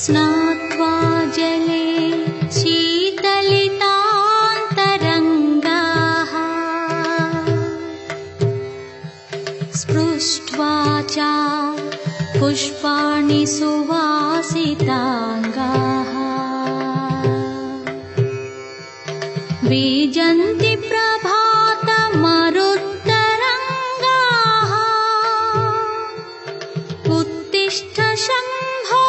स्नात्वा जले शीतलितान्तरङ्गाः स्पृष्ट्वा च पुष्पाणि सुवासिताङ्गाः विजन्ति प्रभातमरुत्तरङ्गाः उत्तिष्ठ शम्भो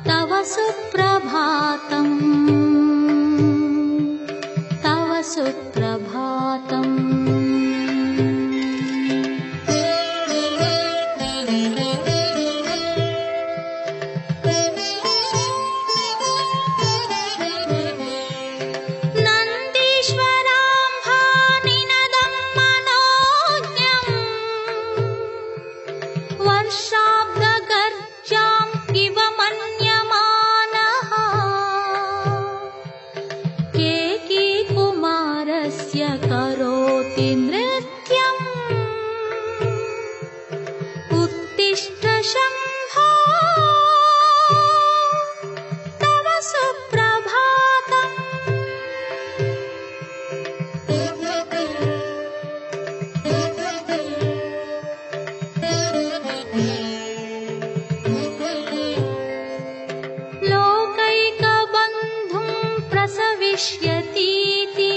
तव सुप्रभातम् तव सुप्रभातम्। करोति नृत्यम् उत्तिष्ठ शम्भो तव सुप्रभातम्। लोकैकबन्धुं प्रसविष्यतीति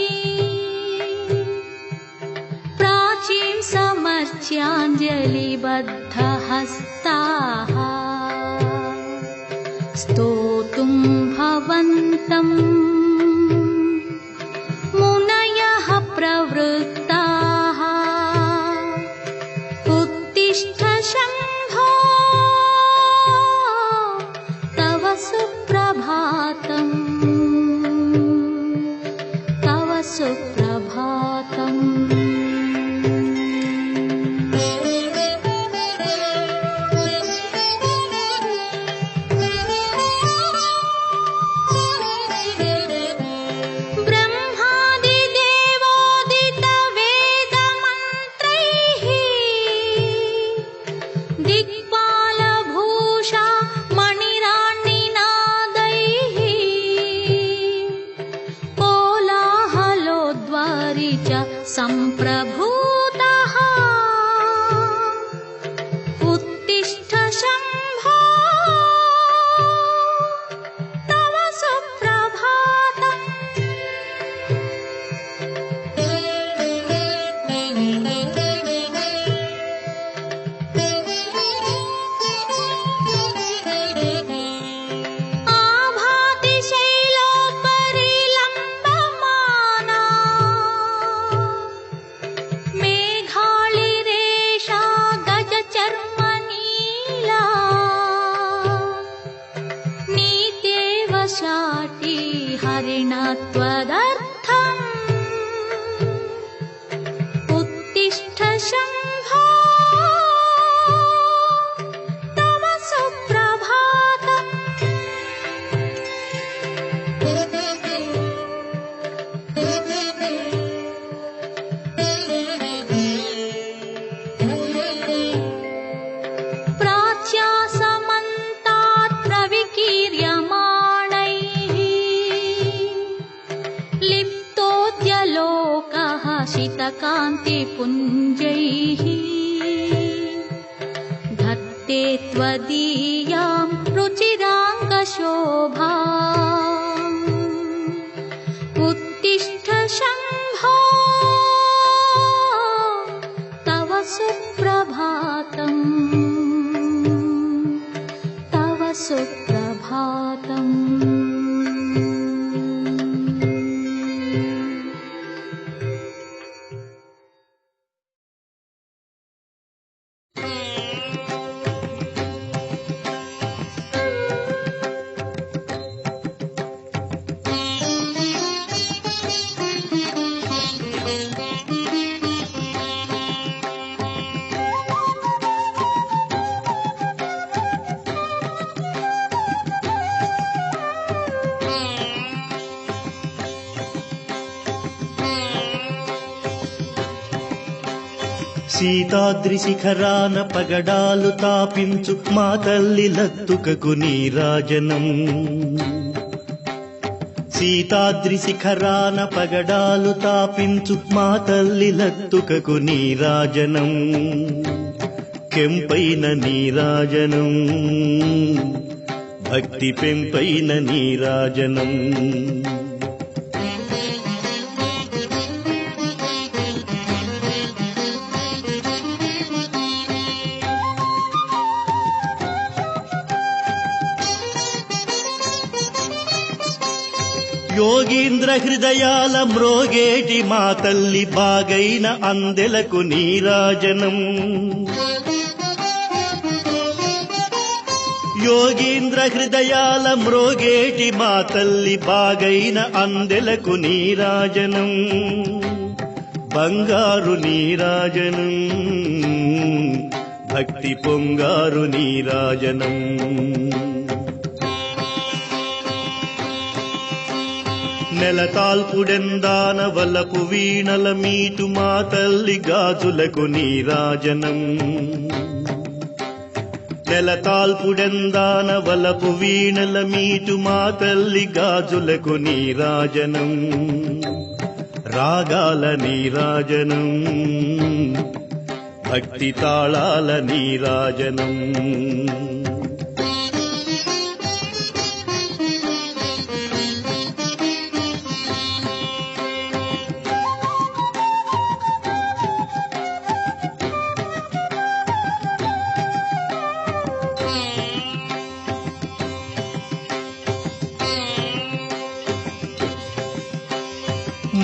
समर्च्याञ्जलिबद्धहस्ताः स्तोतुं भवन्तम् मुनयः प्रवृत्ताः उत्तिष्ठ शम्भो तव सुप्रभातम् तव सुप्रभातम्। सम्प्रभूतः उत्तिष्ठ शम्भो तव सुप्रभातम्। आभाति शैलोपरि लम्बमाना मेघालिरेषा गजचर्मनीला नीत्येव शाटी हरिणत्वदर्थम् उत्तिष्ठ शम्भो तव सुप्रभातम्। प्राच्यासमन्तात् प्रविकीर्यमाणैः लिप्तोद्यलोकः शितकान्तिपुञ्जैः धत्ते त्वदीयां रुचिराङ्गशोभाम् उत्तिष्ठ शम्भो तव सुप्रभातम् तव सुप्रभातम्। సీతాద్రి శిఖరాన పగడాలు తాపించు మా తల్లి లత్తుకకు నీరాజనం. సీతాద్రి శిఖరాన పగడాలు తాపించు మా తల్లి లత్తుకకు నీరాజనం. కెంపైన నీరాజనం, భక్తి పెంపైన నీరాజనం. యోగీంద్ర హృదయాల మ్రోగేటి మా తల్లి బాగైన అందెలకు నీరాజనం. యోగీంద్ర హృదయాల మ్రోగేటి మా తల్లి బాగైన అందెలకు నీరాజనం. బంగారు నీరాజనం, భక్తి పొంగారు నీరాజనం. నెలతాల్పుడెందాన వలపు వీణల మీటు మా తల్లి గాజులకు నీరాజనం. నెలతాల్పుడెందాన వలపు వీణల మీటు మా తల్లి గాజులకు నీరాజనం. రాగాల నీరాజనం, భక్తి తాళాల నీరాజనం.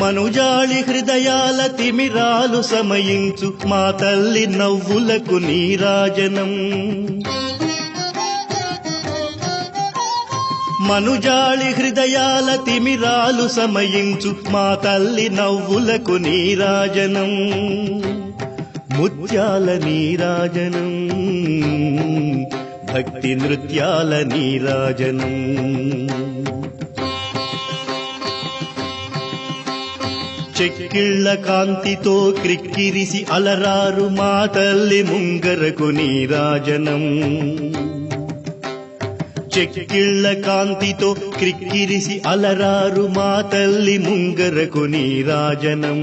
మనుజాళి హృదయాల తిమిరాలు సమయించు మా తల్లి నవ్వులకు నీరాజనం. మనుజాళి హృదయాల తిమిరాలు సమయించు మా తల్లి నవ్వులకు నీరాజనం. ముత్యాల నీరాజనం, భక్తి నృత్యాల నీరాజనం. చెక్కిళ్ల కాంతితో క్రిక్కిరిసి అలరారు మా తల్లి ముంగరకు నీరాజనం. చెక్కిళ్ల కాంతితో క్రిక్కిరిసి అలరారు మా తల్లి ముంగరకు నీరాజనం.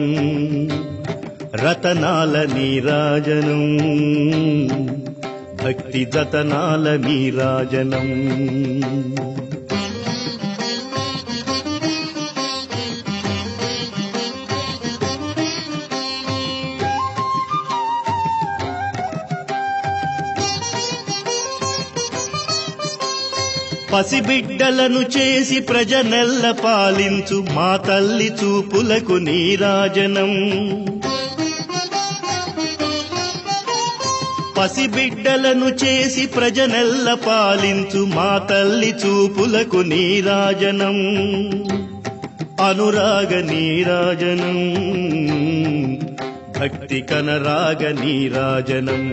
రతనాల నీరాజనం, భక్తి జతనాల నీరాజనం. పసిబిడ్డలను చేసి ప్రజనెల్ల పాలించు మా తల్లి చూపులకు నీరాజనం. పసిబిడ్డలను చేసి ప్రజనెల్ల పాలించు మా తల్లి చూపులకు నీరాజనం. అనురాగ నీరాజనం, భక్తి కనరాగ నీరాజనం.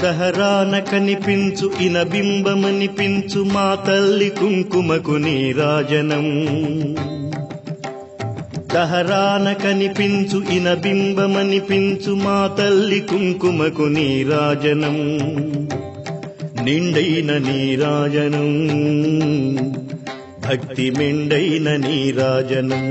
దహరాన కనిపించు ఇనబింబమనిపించు మా తల్లి కుంకుమకు నీరాజనం. దహరాన కనిపించు ఇనబింబమనిపించు మా తల్లి కుంకుమకు నీరాజనం. నిండైన నీరాజనం, భక్తి మెండైన నీరాజనం.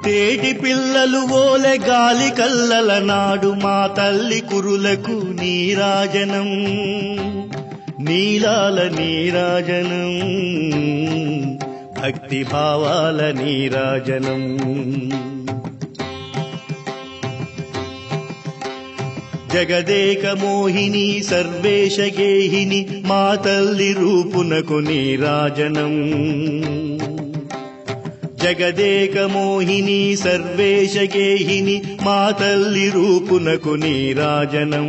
తేటి పిల్లలు ఓలె గాలి కల్లల నాడు మా తల్లి కురులకు నీరాజనం. నీలాల నీరాజనం, భక్తి భావాల నీరాజనం. జగదేక మోహిని సర్వేశ గేహిని మా తల్లి రూపునకు నీరాజనం. జగదేక మోహిని సర్వేశ గేహిని మా తల్లి రూపునకు నీరాజనం.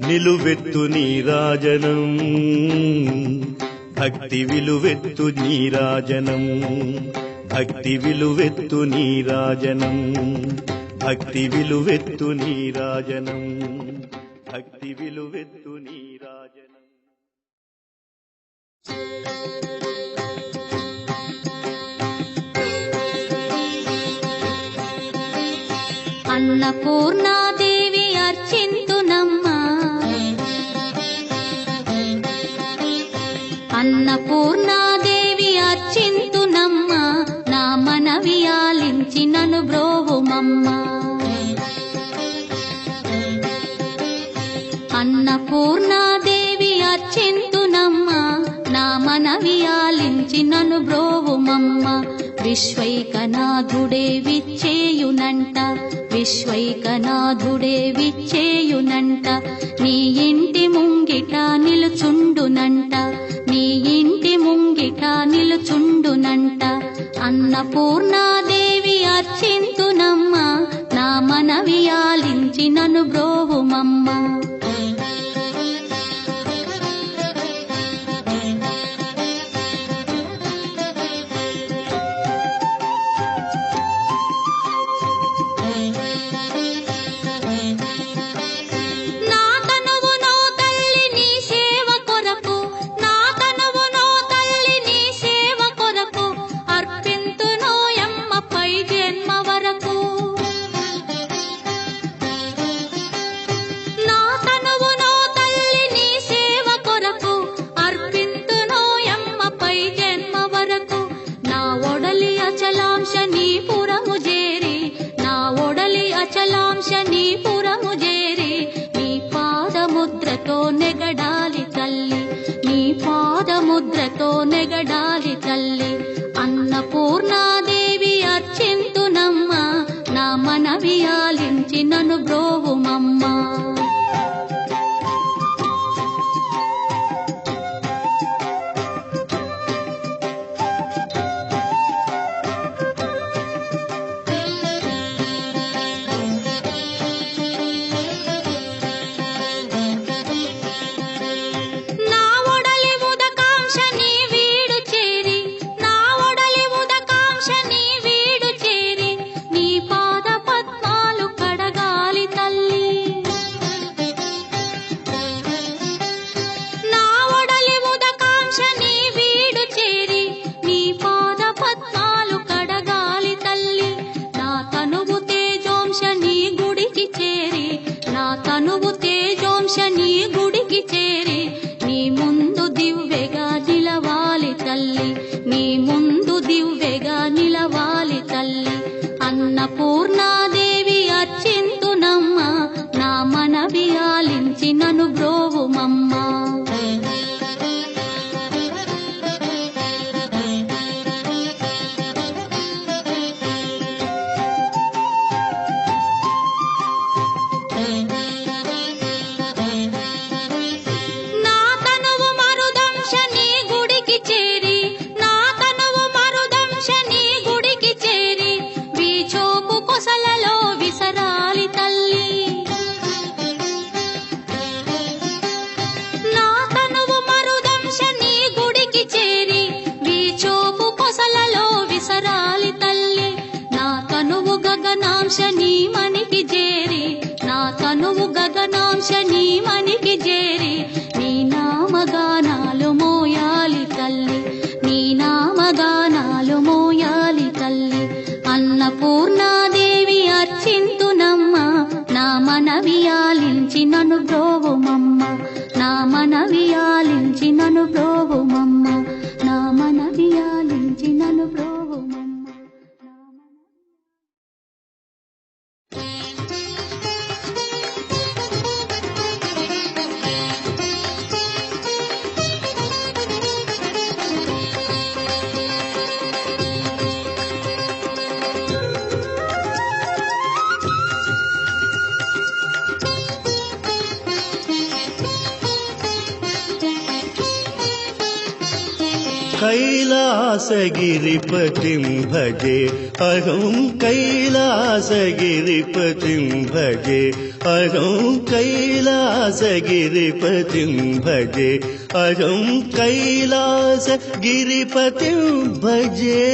నిలువెత్తు నీరాజనం భక్తి విలువెత్తు నీరాజనం భక్తి విలువెత్తు నీరాజనం భక్తి విలువెత్తు నీరాజనం భక్తి విలువెత్తు నీరాజనం. అన్నపూర్ణాదేవి అర్చింతునమ్మా అన్నపూర్ణాదేవి అర్చింతునమ్మా నా మనవి ఆలించి నన్ను బ్రోవుమమ్మా అన్నపూర్ణాదేవి అర్చింతునమ్మా నా మనవి ఆలించి నన్ను బ్రోవుమమ్మా విశ్వైకనాథుడే విచ్చేయునంట విశ్వైకనాథుడే విచ్చేయునంట నీ ఇంటి ముంగిట నిలుచుండునంట నీ ఇంటి ముంగిట నిలుచుండునంట అన్నపూర్ణాదేవి అర్చింతునమ్మా నా మనవి ఆలించి నన్ను బ్రోవుమమ్మా నెగడాలి తల్లి నీ పాదముద్రతో నెగడాలి తల్లి అన్నపూర్ణాదేవి అర్చింతునమ్మా నా మనవి ఆలించి నన్ను బ్రోవుమమ్మా తనువు తేజోంశ నీ గుడికి చేరి నీ ముందు దివ్వెగా నిలవాలి తల్లి నీ ముందు దివ్వెగా నిలవాలి తల్లి అన్నపూర్ణాదేవి అర్చింతునమ్మా నా మనవి ఆలించి నన్ను బ్రోవుమమ్మా నీ మనికి చేరి నా తనువు గగనాంశ నీ మనికి చేరి నీ నామగానాలు మోయాలి తల్లి నీ నామగానాలు మోయాలి తల్లి అన్నపూర్ణాదేవి అర్చింతునమ్మా నా మనవి ఆలించి నన్ను బ్రోవుమమ్మా నా మనవి ఆలించి నన్ను బ్రోవుమమ్మా నా మనవి ఆలించి నన్ను బ్రోవుమమ్మా कैलासगिरिपतिं भजे अहं कैलासगिरिपतिं भजे अहं कैलासगिरिपतिं भजे अहं कैलासगिरिपतिं भजे।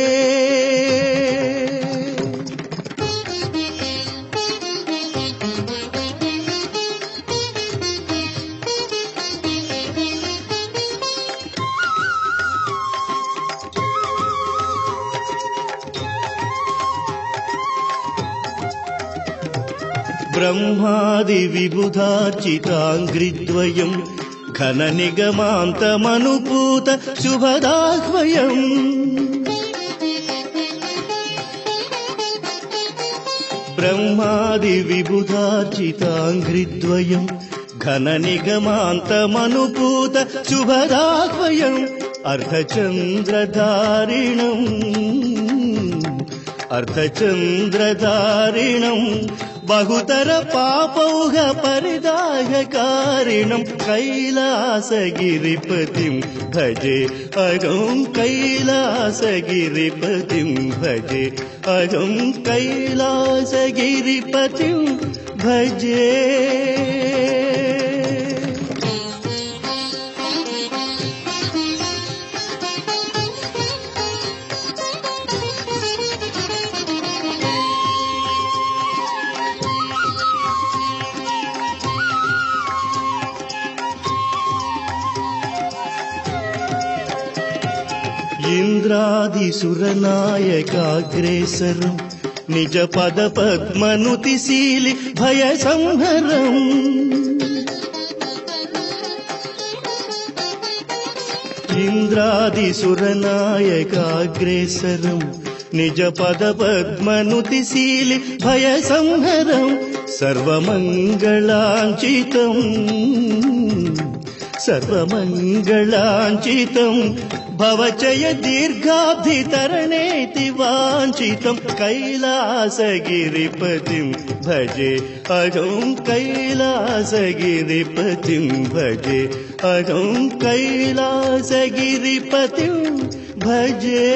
ब्रह्मादिविबुधार्चिताङ्घ्रिद्वयं घननिगमान्तमनुपूत शुभदाह्वयम् ब्रह्मादिविबुधार्चिताङ्घ्रिद्वयं घननिगमान्तमनुपूत शुभदाह्वयम् अर्धचन्द्रधारिणम् बहुतर पापौघ परिदाहकारिणं कैलासगिरिपतिं भजे अहं कैलासगिरिपतिं भजे अहं कैलासगिरिपतिं भजे। इन्द्रादिसुरनायकाग्रेसरं निजपदपद्मनुतिशीलि भयसंहरम् इन्द्रादिसुरनायकाग्रेसरं निजपदपद्मनुतिशीलि भयसंहरम् सर्वमङ्गलाञ्चितं भवचय दीर्घाब्धितरणेति वाञ्छितं कैलासगिरिपतिं भजे अहं कैलासगिरिपतिं भजे अहं कैलासगिरिपतिं भजे।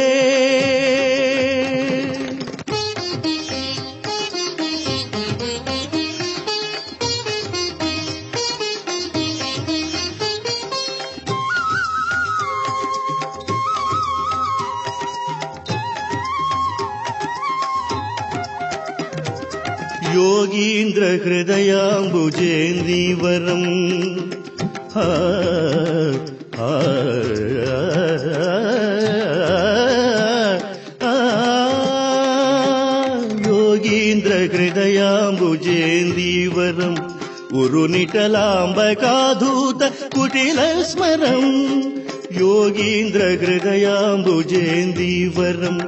योगीन्द्र हृदयाम्बुजेन्द्रीवरम् योगीन्द्र हृदयाम्बुजेन्द्रीवरम् उरुनिटलाम्बकाधूत कुटिलस्मरम् योगीन्द्र हृदयाम्बुजेन्द्रीवरम्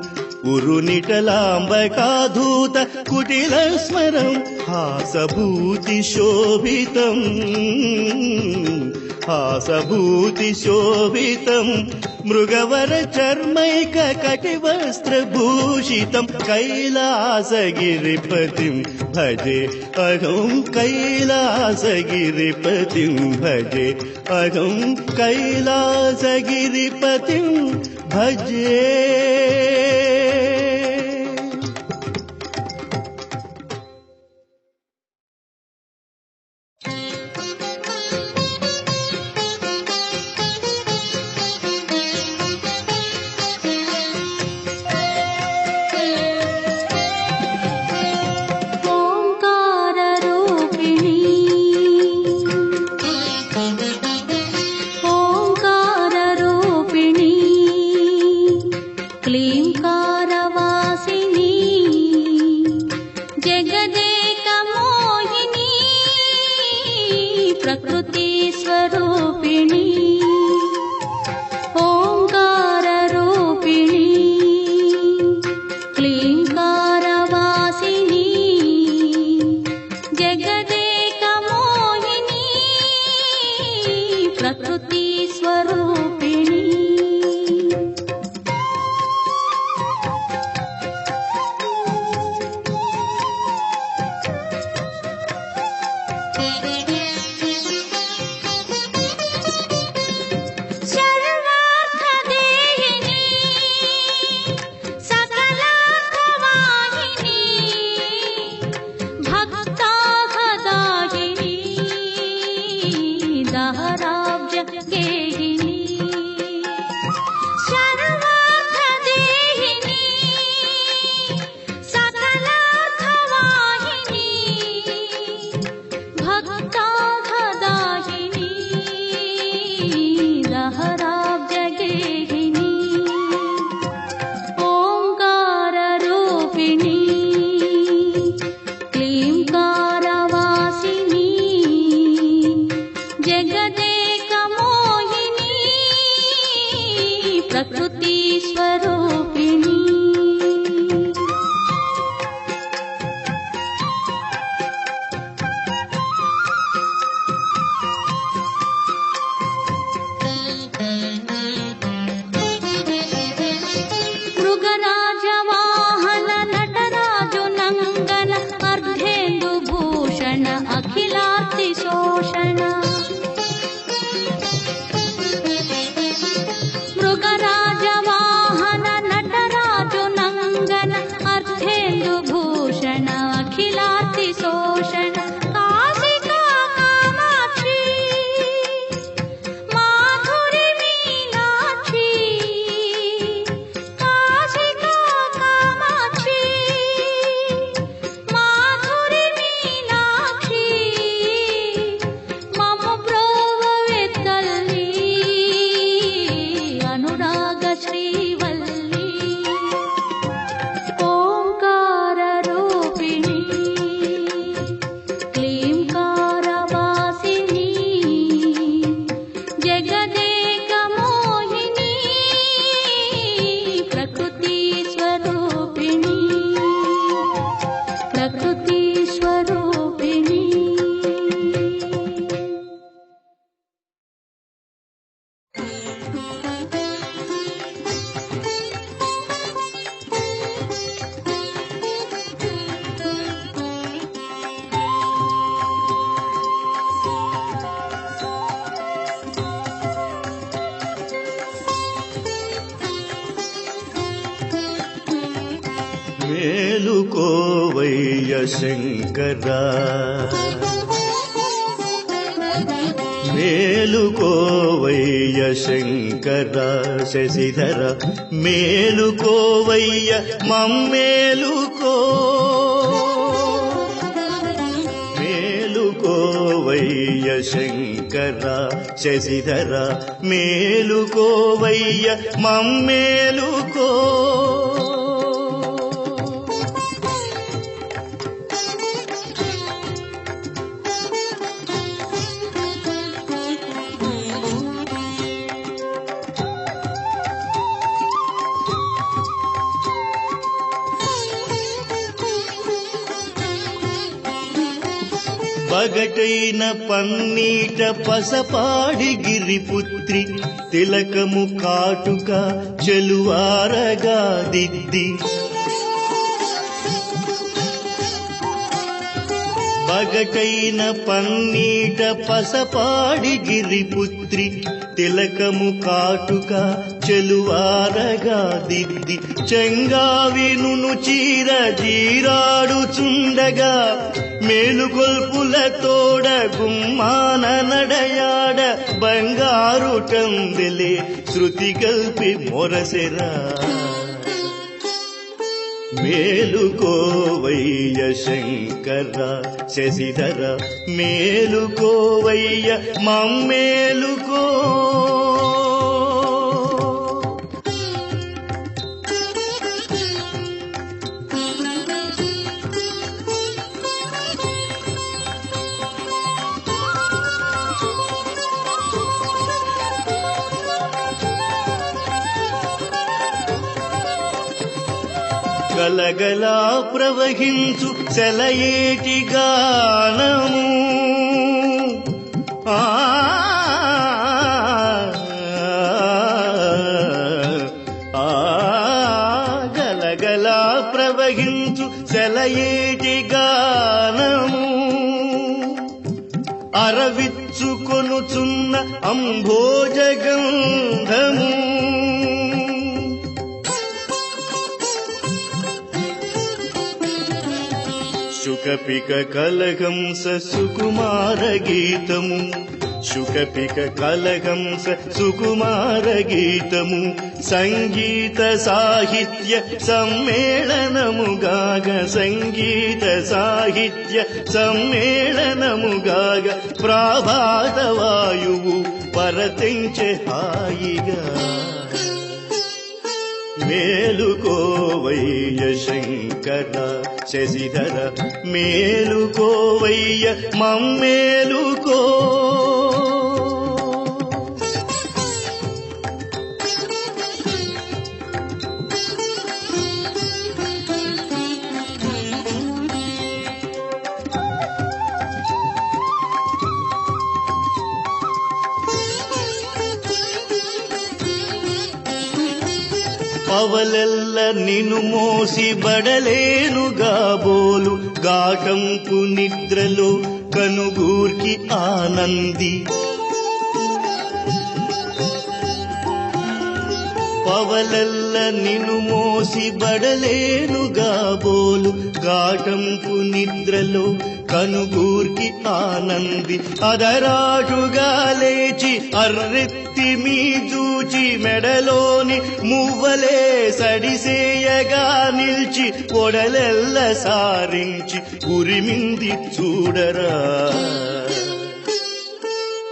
उरुनिटलाम्बकाधूत कुटिलस्मरम् हासभूतिशोभितम् मृगवरचर्मैककटिवस्त्रभूषितं कैलासगिरिपतिं भजे अहं कैलासगिरिपतिं भजे अहं कैलासगिरिपतिं भजे। भक्ताहदा శోషణ మృగరాజ వాహన నటరాజు నంగన అర్థేందు భూషణ అఖిలార్తి శోషణ కాశికా కామాక్షి మాధురి మీనాక్షి కాశికా కామాక్షి మాధురి మీనాక్షి మమ బ్రోవవే తల్లి అనురాగ శ్రీవల్లి ఓంకార రూపిణి క్లీంకార వాసిని జగదేక మోహిని ప్రకృతి స్వరూపిణి ప్రకృతి స్వరూపిణి మేలుకోవయ్య శంకరా మేలుకోవయ్య శంకరా శశిధర మేలుకోవయ్య మమ్మేలుకో మేలుకోవయ్య శంకరా శశిధర మేలుకోవయ్య మమ్మేలుకో పగటైన పన్నీట పసపాడి గిరిపుత్రి తిలకము కాటుక చెలువారగా దిద్ది పగటైన పన్నీట పసపాడి గిరిపుత్రి తిలకము కాటుక చెలువారగా దిద్ది చెంగావిను చీర జీరాడుచుండగా మేలుగొల్పుల తోడ గుమ్మాన నడయాడ బంగారు టంబెలే శృతి గల్పి మొరసెరా మేలుకోవయ్య శంకర శశిధర మేలుకోవయ్య మమ్మేలుకో గలగలా ప్రవహించు సెలయేటి గానము గలగలా ప్రవహించు సెలయేటి గానము అరవిచ్చుకొనుచున్న అంభోజగంధము శుకపిక కలహంస సుకుమార గీతము శుకపిక కలహంస సుకుమార గీతము సంగీత సాహిత్య సమ్మేళనముగాగ సంగీత సాహిత్య సమ్మేళనముగాగ ప్రాభాత వాయువు పరతించే హాయిగా మేలుకోవయ్య శంకర శశిధర మేలుకోవయ్య మమ్మేలుకో పవలెల్ల నిను మోసి బడలేనుగా బోలు గాటంపు నిద్రలో కనుగూ కనుగూర్కి ఆనంది పవలల్ల నిను మోసి బడలేనుగా బోలు గాటంపు నిద్రలో కనుగూర్కి ఆనంది అదరాటుగా లేచి అర్రెత్తి మీ జూచి మెడలోని మువ్వలే సడిసేయగా నిల్చి పొడలెల్ల సారించి ఉరిమింది చూడరా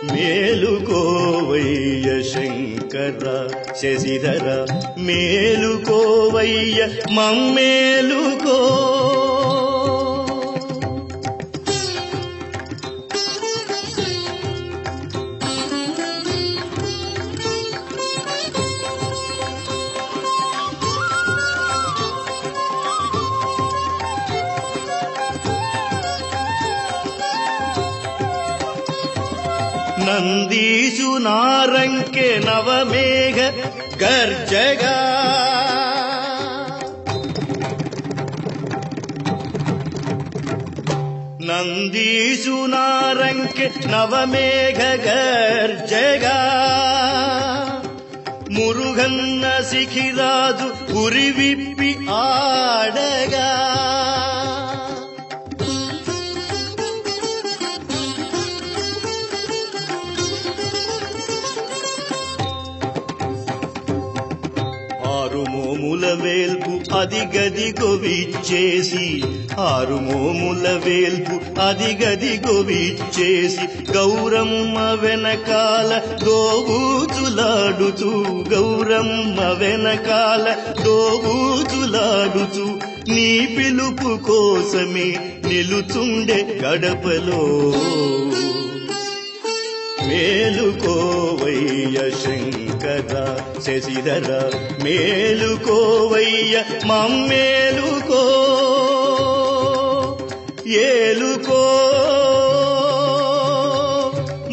మేలుకోవయ్య శంకర శశిధర మేలుకోవయ్య మమ్మేలుకో నందీశు నారంకె నవమేఘ గర్జగా నందీశు నారంకె నవమేఘ గర్జగా మురుగన్న శిఖిరాజు ఉరి విప్పి ఆడగా ఆరుమోముల వేల్పు అదిగదిగో విచ్చేసి ఆరుమోముల వేల్పు అదిగదిగో విచ్చేసి గౌరమ్మ వెనకాల దోబూచులాడుతూ గౌరమ్మ వెనకాల దోబూచులాడుతూ నీ పిలుపు కోసమే నిలుచుండే గడపలో మేలుకోవయ్య శంకర శశిధర మేలుకోవయ్య మమ్మేలుకో ఏలుకో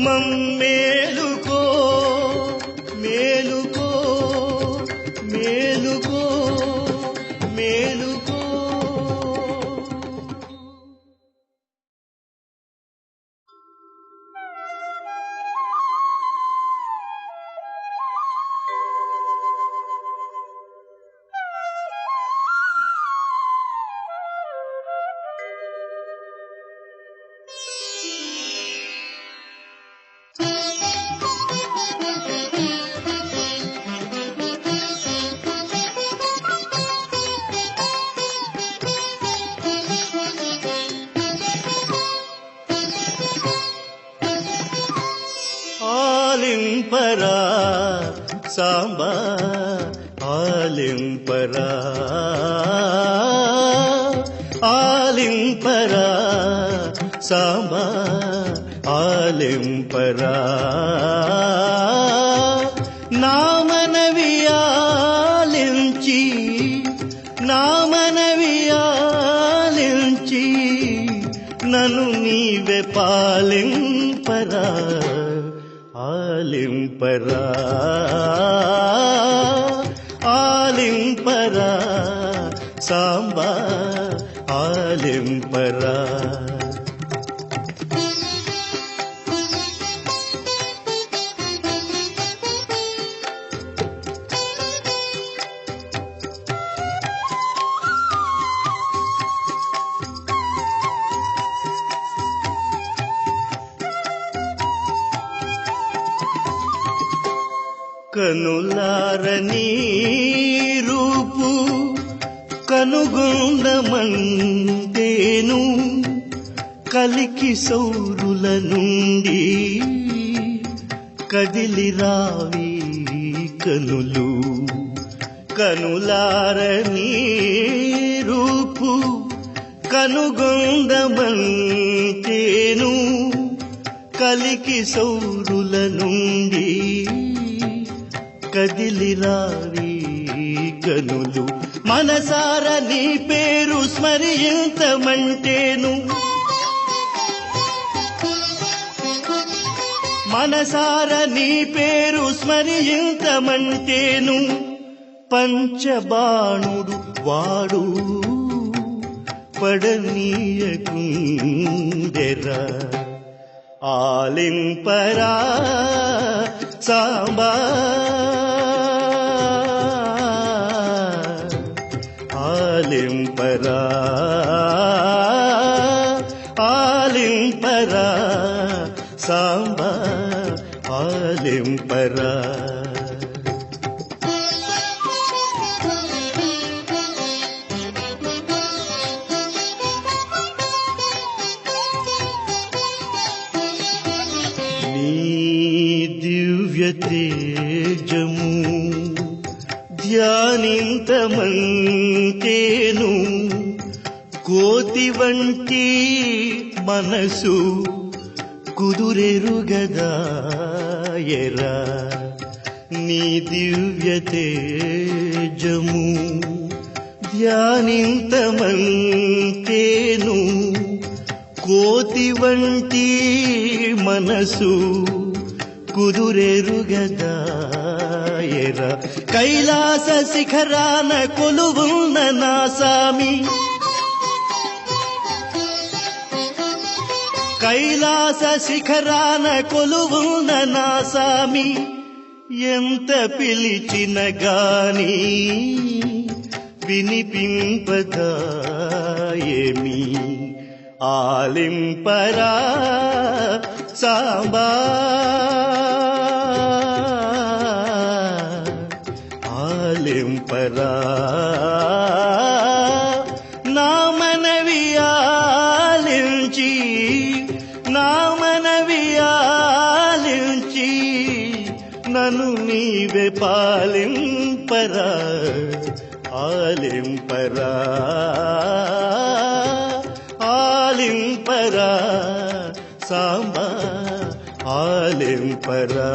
మమ్మేలుకో మేలుకో మేలుకో మేలుకో ఆలింపరా సాంబా ఆలింపరా ఆలింపరా సాంబా ఆలింపరా నా మనవి ఆలించి నా మనవి ఆలించి నన్ను నీవే పాలింపరా ఆలింపరా ఆలింపరా సాంబా ఆలింపరా కనులారని రూపు కనుగొండమంటేను కలికి సౌరుల నుండి కదిలిరావి కనులు కనులారని రూపు కనుగొండమంటేను కలికి సౌరుల నుండి కదిలిరావి కనులు మనసార నీ పేరు స్మరించమంటేను మనసార నీ పేరు స్మరించమంటేను పంచబాణుడు వాడు పడనీయకుండెరా ఆలింపరా సాంబా ఆలింపరా ఆలింపరా సాంబా ఆలింపరా. తేజము ధ్యానింతమంటేను కోతి వంటి మనసు కుదురెరుగదాయరా. నీ దివ్య తేజము ధ్యానింతమంటేను కోతి వంటి మనసు కుదురెరుగదాయరా. కైలాస శిఖరాన కొలువున్న నా సామి, కైలాస శిఖరాన కొలువున్న నా సామి, ఎంత పిలిచిన గాని వినిపింపదాయేమి. ఆలింపరా సాంబా ఆలింపరా. నా మనవి ఆలించి, నా మనవి ఆలించి నన్ను నీవే పాలింపరా. ఆలింపరా ఆలింపరా సాంబా ఆలింపరా.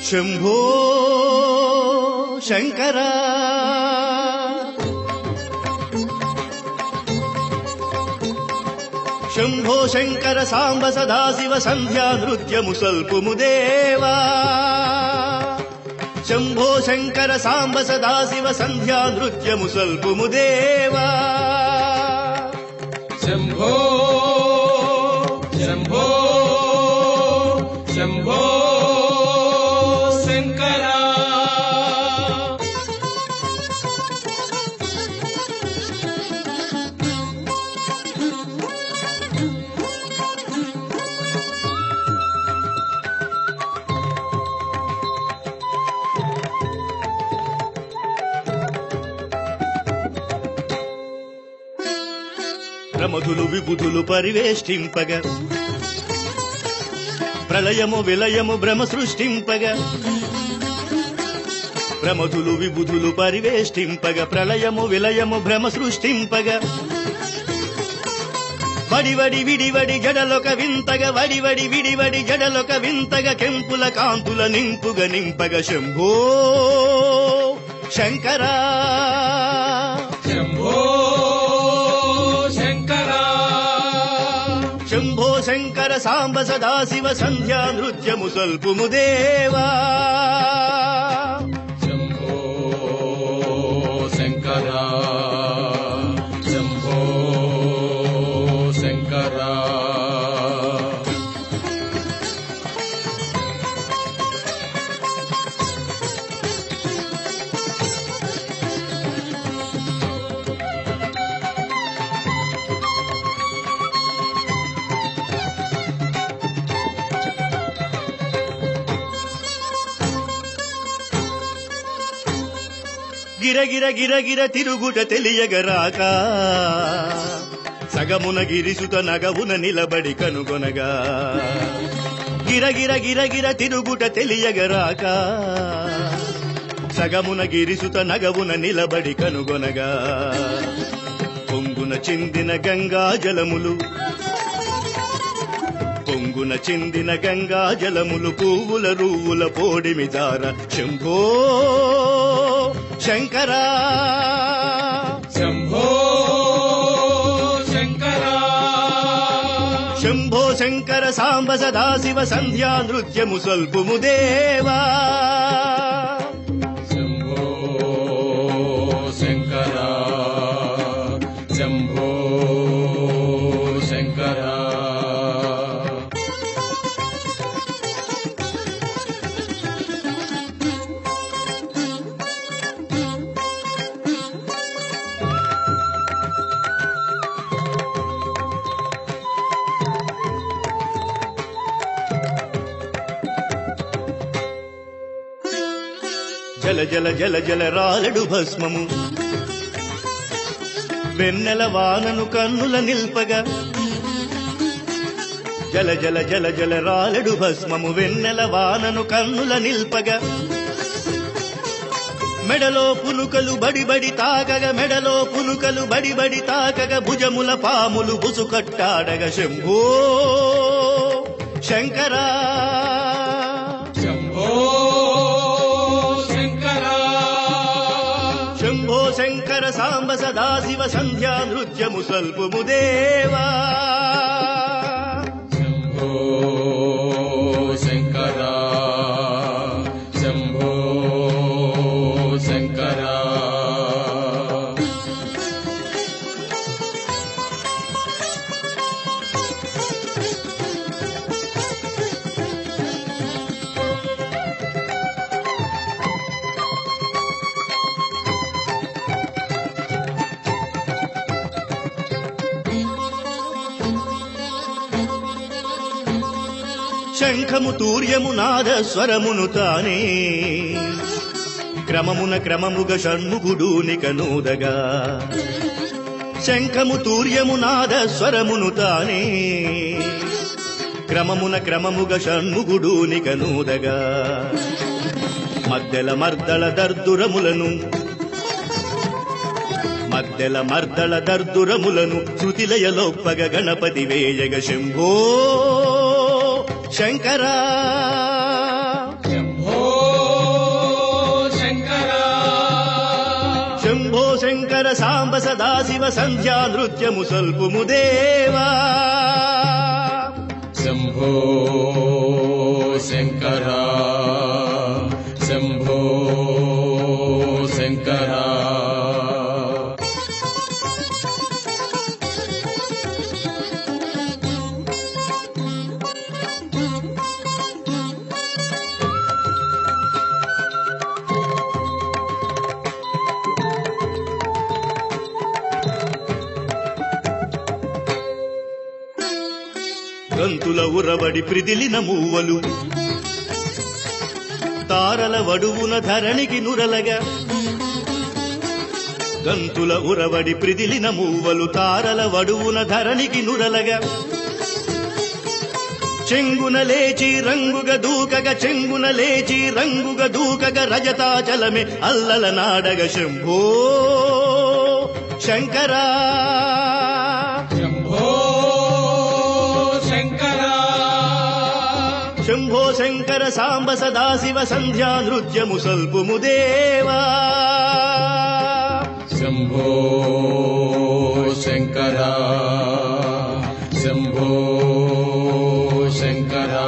శంభో శంకర శంభో శంకర సాంబ సదాశివ సంధ్యా నృత్యము సల్పుము దేవా. శంభో శంకర సాంబ సదాశివ సంధ్యా నృత్యము సల్పుము దేవా. శంభో శంభో శంభో ప్రమధులు విబుధులు పరివేష్టింపగ, ప్రళయము విలయము భ్రమ సృష్టింపగ. ప్రమధులు విబుధులు పరివేష్టింపగ, ప్రళయము విలయము భ్రమ సృష్టింపగ. వడివడి విడివడి జడలొక వింతగ, వడివడి విడివడి జడలొక వింతగ, కెంపుల కాంతుల నింపుగ నింపగ. శంభో శంకరా శంభో శంభో శంకర సాంబ సదాశివ సంధ్యా నృత్యము సల్పుము దేవా. శంభో శంకర శంభో శంకర. గిరగిర గిరగిర తిరుగుట తెలియగరాక సగమున గిరిసుత నగవున నిలబడి కనుగొనగా గిరగిర గిరగిర తిరుగుట తెలియగరాక సగమున గిరిసుత నగవున నిలబడి కనుగొనగా పొంగున చిందిన గంగా జలములు పొంగున చిందిన గంగా జలములు పువ్వుల రూవుల పోడిమి దార శంభో శంకరా శంభో శంకరా శంభో శంకర సాంబ సదాశివ సంధ్యా నృత్యము స్వల్పుము దేవా శంభో శంకరా శంభో శంకరా జల జల జల జల రాలడు భస్మము వెన్నెల వానను కన్నుల నిల్పగా జల జల జల జల రాలడు భస్మము వెన్నెల వానను కన్నుల నిల్పగా మెడలో పునుకలు బడిబడి తాకగ మెడలో పునుకలు బడిబడి తాకగ భుజముల పాములు బుసుకట్టాడగ శంభో శంకరా శంభో శంకరా శంభో శంకర సాంబ సదాశివ సంధ్యా నృత్యము స్వల్పుము దేవా శంభో శంకరా శంభో శంకరా శంఖము తూర్యము నాద స్వరమును తానే క్రమమున క్రమముగ షణ్ముఖుడూనిక నూదగా శంఖము తూర్యము నాద స్వరమును తానే క్రమమున క్రమముగ షణ్ముఖుడూనిక నూదగా మద్దెల మర్దళ దర్దురములను మద్దెల మర్దళ దర్దురములను శృతిలయలోప్పగ గణపతి వేయగ శంభో శంకరా శంభో శంకరా శంభో శంకర సాంబ సదాశివ సంధ్యా నృత్యము స్వల్పుము దేవా శంభో శంకరా శంభో శంకరా గంతుల ఉరబడి ప్రిదిలిన మూవలు తారల వడువున ధరణికి నురలగా గంతుల ఉరబడి ప్రిదిలిన మూవలు తారల వడువున ధరణికి నురలగా చెంగున లేచి రంగుగ దూకగ చెంగున లేచి రంగుగ దూకగ రజతాచలమే అల్లల నాడగ శంభో శంకరా శంభో శంకరా శంభో శంకర సాంబ సదాశివ సంధ్యా నృత్యము స్వల్పుము దేవా శంభో శంకరా శంభో శంకరా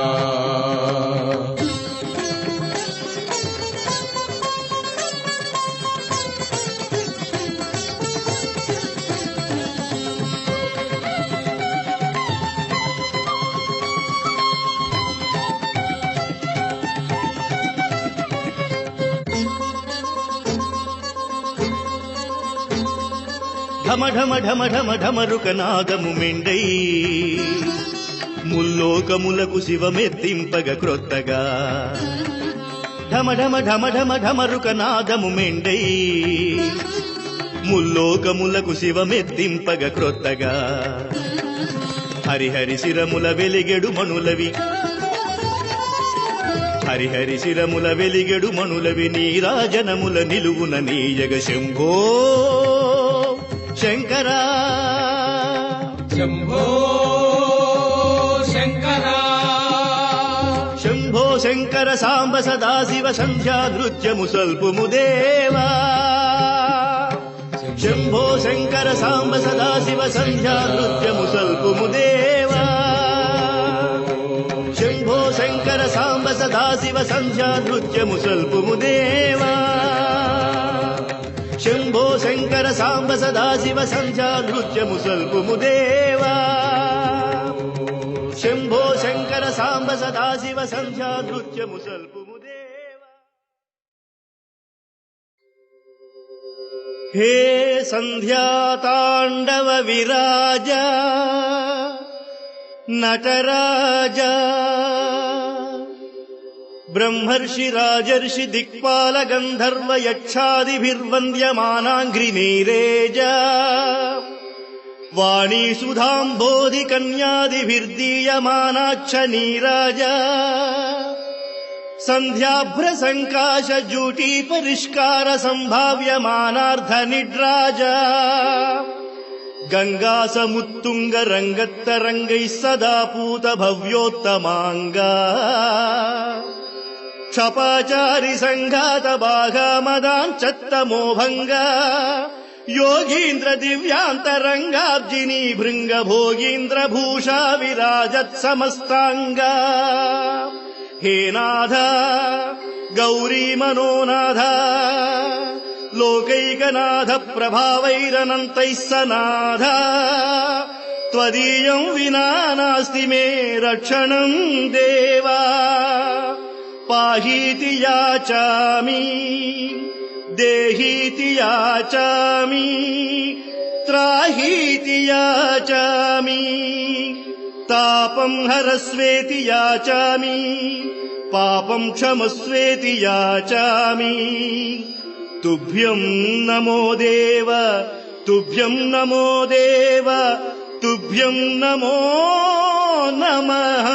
ఢమ ఢమ ఢమ ఢమ ఢమరుక నాదము మెండై ముల్లోకములకు శివమెత్తింపగ క్రొత్తగా ఢమ ఢమ ఢమ ఢమ ఢమరుక నాదము మెండై ముల్లోకములకు శివమెత్తింపగ క్రొత్తగా హరిహరి శిరముల వెలిగెడు మణులవి హరిహరి శిరముల వెలిగెడు మణులవి నీరాజనముల నిలువున నీయగ శంభో శంకరా శంభో శంకర శంభో శంకర సాంబ సదాశివ సంధ్యా నృత్యము సల్పుము దేవా శంభో శంకర సాంబ సదాశివ సంధ్యా నృత్యము సల్పుము దేవా శంభో శంకర సాంబ సదాశివ సంధ్యా నృత్యము సల్పుము దేవా శంభో శంకర సాంబ సదాశివ సంధ్యా నృత్యము సల్పుము దేవా శంభో శంకర సాంబ సదాశివ సంధ్యా నృత్యము సల్పుము దేవా హే సంధ్యాతాండవ విరాజ నటరాజా బ్రహ్మర్షి రాజర్షి దిక్పాల గంధర్వ యక్షాదిభిర్వంద్యమానాంఘ్రినీరేజా వాణీ సుధాంబోధి కన్యాదిభిర్దీయమానాక్ష నీరాజా సంధ్యాభ్ర సంకాశ జూటీ పరిష్కార సంభావ్యమానార్థ నిడ్రాజా గంగా సముత్తుంగ రంగత్తరంగై సదా పూత భవ్యోత్తమాంగా క్షపాచారి సంఘాత బాగా మదాంచత్తమోభంగా యోగీంద్ర దివ్యాంతరంగాబ్జినీ భృంగ భోగీంద్ర భూషా విరాజత్ సమస్తాంగా హే నాథ గౌరీ మనోనాథ లోకైకనాథ ప్రభావైరనంతైః సనాథ త్వదీయం వినా నాస్తి మే రక్షణం దేవా పాహీతి యాచామి దేహీతి యాచామి త్రాహీతి యాచామి తాపం హరస్వేతి యాచామి పాపం క్షమస్వేతి యాచామి తుభ్యం నమో దేవ తుభ్యం నమో దేవ తుభ్యం నమో నమః